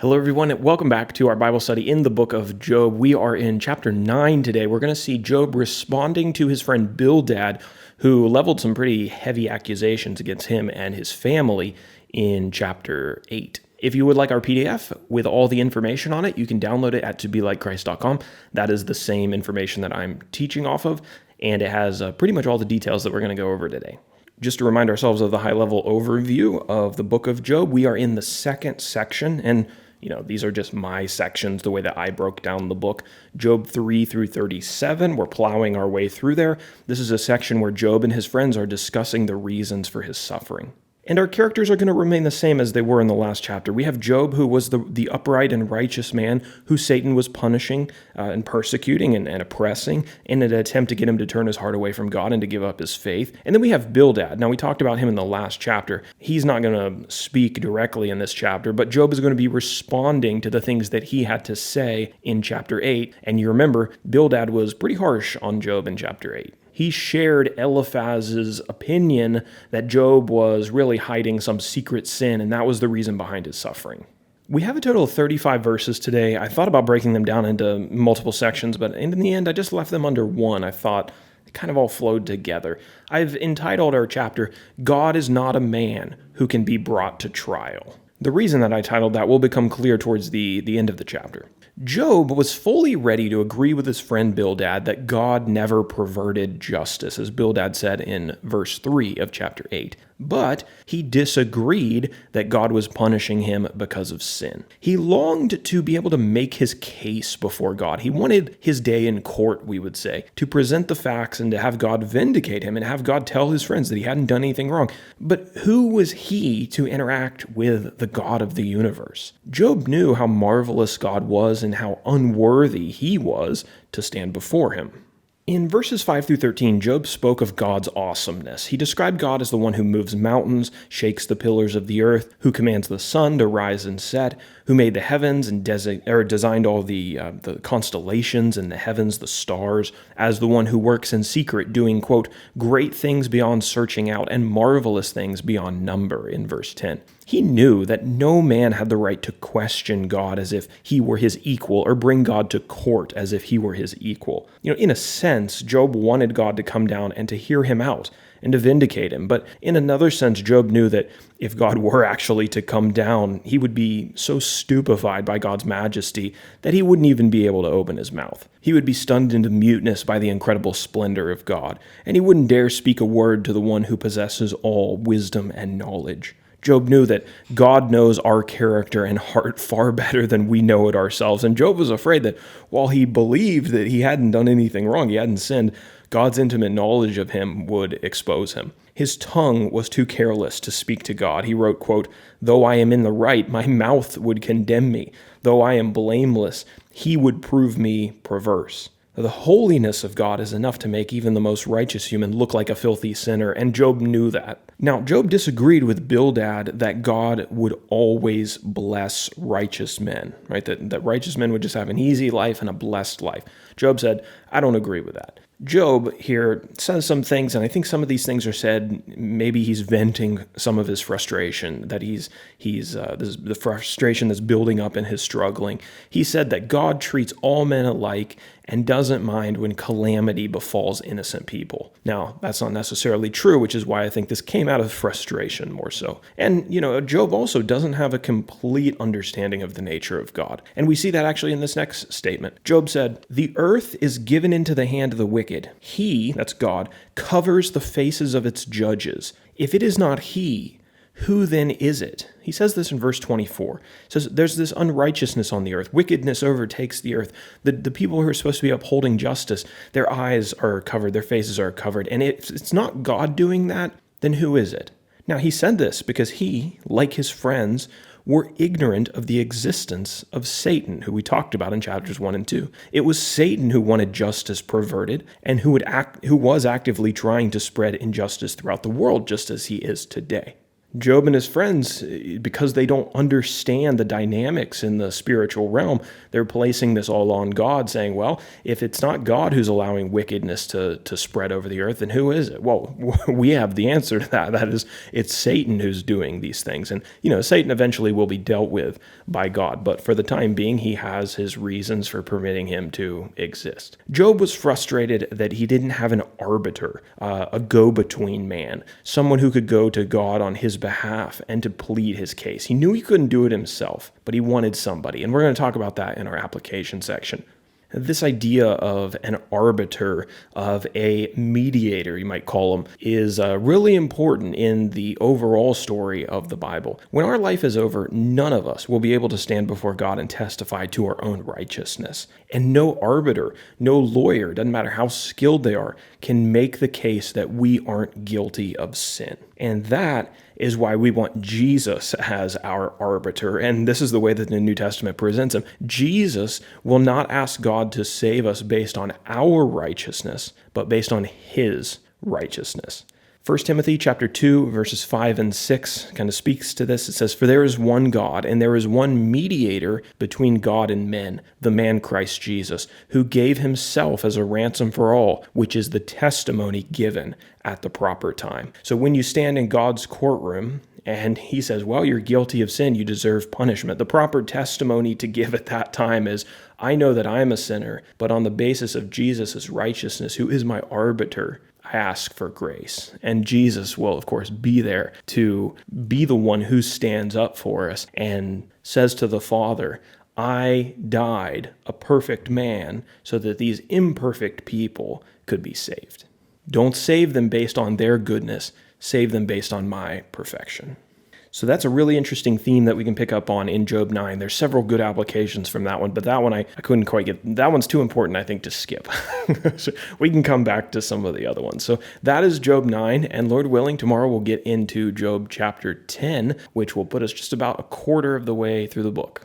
Hello, everyone, and welcome back to our Bible study in the book of Job. We are in chapter 9 today. We're going to see Job responding to his friend Bildad, who leveled some pretty heavy accusations against him and his family in chapter 8. If you would like our PDF with all the information on it, you can download it at tobelikechrist.com. That is the same information that I'm teaching off of, and it has pretty much all the details that we're going to go over today. Just to remind ourselves of the high-level overview of the book of Job, we are in the second section, and these are just my sections, the way that I broke down the book. Job 3 through 37, we're plowing our way through there. This is a section where Job and his friends are discussing the reasons for his suffering. And our characters are going to remain the same as they were in the last chapter. We have Job, who was the upright and righteous man who Satan was punishing and persecuting and oppressing in an attempt to get him to turn his heart away from God and to give up his faith. And then we have Bildad. Now, we talked about him in the last chapter. He's not going to speak directly in this chapter, but Job is going to be responding to the things that he had to say in chapter 8. And you remember, Bildad was pretty harsh on Job in chapter 8. He shared Eliphaz's opinion that Job was really hiding some secret sin, and that was the reason behind his suffering. We have a total of 35 verses today. I thought about breaking them down into multiple sections, but in the end, I just left them under one. I thought it kind of all flowed together. I've entitled our chapter, God is Not a Man Who Can Be Brought to Trial. The reason that I titled that will become clear towards the end of the chapter. Job was fully ready to agree with his friend Bildad that God never perverted justice, as Bildad said in verse 3 of chapter 8. But he disagreed that God was punishing him because of sin. He longed to be able to make his case before God. He wanted his day in court, we would say, to present the facts and to have God vindicate him and have God tell his friends that he hadn't done anything wrong. But who was he to interact with the God of the universe? Job knew how marvelous God was and how unworthy he was to stand before him. In verses 5 through 13, Job spoke of God's awesomeness. He described God as the one who moves mountains, shakes the pillars of the earth, who commands the sun to rise and set, who made the heavens and designed all the constellations in the heavens, the stars, as the one who works in secret, doing, quote, great things beyond searching out and marvelous things beyond number, in verse 10. He knew that no man had the right to question God as if he were his equal or bring God to court as if he were his equal. In a sense, Job wanted God to come down and to hear him out and to vindicate him. But in another sense, Job knew that if God were actually to come down, he would be so stupefied by God's majesty that he wouldn't even be able to open his mouth. He would be stunned into muteness by the incredible splendor of God, and he wouldn't dare speak a word to the one who possesses all wisdom and knowledge. Job knew that God knows our character and heart far better than we know it ourselves. And Job was afraid that while he believed that he hadn't done anything wrong, he hadn't sinned, God's intimate knowledge of him would expose him. His tongue was too careless to speak to God. He wrote, quote, though I am in the right, my mouth would condemn me. Though I am blameless, he would prove me perverse. The holiness of God is enough to make even the most righteous human look like a filthy sinner, and Job knew that. Now, Job disagreed with Bildad that God would always bless righteous men, right? That righteous men would just have an easy life and a blessed life. Job said, I don't agree with that. Job here says some things, and I think some of these things are said, maybe he's venting some of his frustration, that he's the frustration that's building up in his struggling. He said that God treats all men alike and doesn't mind when calamity befalls innocent people. Now, that's not necessarily true, which is why I think this came out of frustration more so. And, Job also doesn't have a complete understanding of the nature of God. And we see that actually in this next statement. Job said, the earth is given into the hand of the wicked. He, that's God, covers the faces of its judges. If it is not he, who then is it? He says this in verse 24. He says, there's this unrighteousness on the earth. Wickedness overtakes the earth. The people who are supposed to be upholding justice, their eyes are covered, their faces are covered. And if it's not God doing that, then who is it? Now, he said this because he, like his friends, were ignorant of the existence of Satan, who we talked about in chapters 1 and 2. It was Satan who wanted justice perverted and who was actively trying to spread injustice throughout the world, just as he is today. Job and his friends, because they don't understand the dynamics in the spiritual realm, they're placing this all on God, saying, well, if it's not God who's allowing wickedness to spread over the earth, then who is it? Well, we have the answer to that. That is, it's Satan who's doing these things. And, Satan eventually will be dealt with by God. But for the time being, he has his reasons for permitting him to exist. Job was frustrated that he didn't have an arbiter, a go-between man, someone who could go to God on his behalf and to plead his case. He knew he couldn't do it himself, but he wanted somebody. And we're going to talk about that in our application section. This idea of an arbiter, of a mediator, you might call him, is really important in the overall story of the Bible. When our life is over, none of us will be able to stand before God and testify to our own righteousness. And no arbiter, no lawyer, doesn't matter how skilled they are, can make the case that we aren't guilty of sin. And that is why we want Jesus as our arbiter. And this is the way that the New Testament presents him. Jesus will not ask God to save us based on our righteousness, but based on his righteousness. 1 Timothy chapter 2, verses 5 and 6 kind of speaks to this. It says, "For there is one God, and there is one mediator between God and men, the man Christ Jesus, who gave himself as a ransom for all, which is the testimony given at the proper time." So when you stand in God's courtroom, and he says, well, you're guilty of sin, you deserve punishment, the proper testimony to give at that time is, I know that I'm a sinner, but on the basis of Jesus' righteousness, who is my arbiter, I ask for grace. And Jesus will, of course, be there to be the one who stands up for us and says to the Father, I died a perfect man so that these imperfect people could be saved. Don't save them based on their goodness, save them based on my perfection. So that's a really interesting theme that we can pick up on in Job 9. There's several good applications from that one, but that one I couldn't quite get. That one's too important, I think, to skip. So we can come back to some of the other ones. So that is Job 9, and Lord willing, tomorrow we'll get into Job chapter 10, which will put us just about a quarter of the way through the book.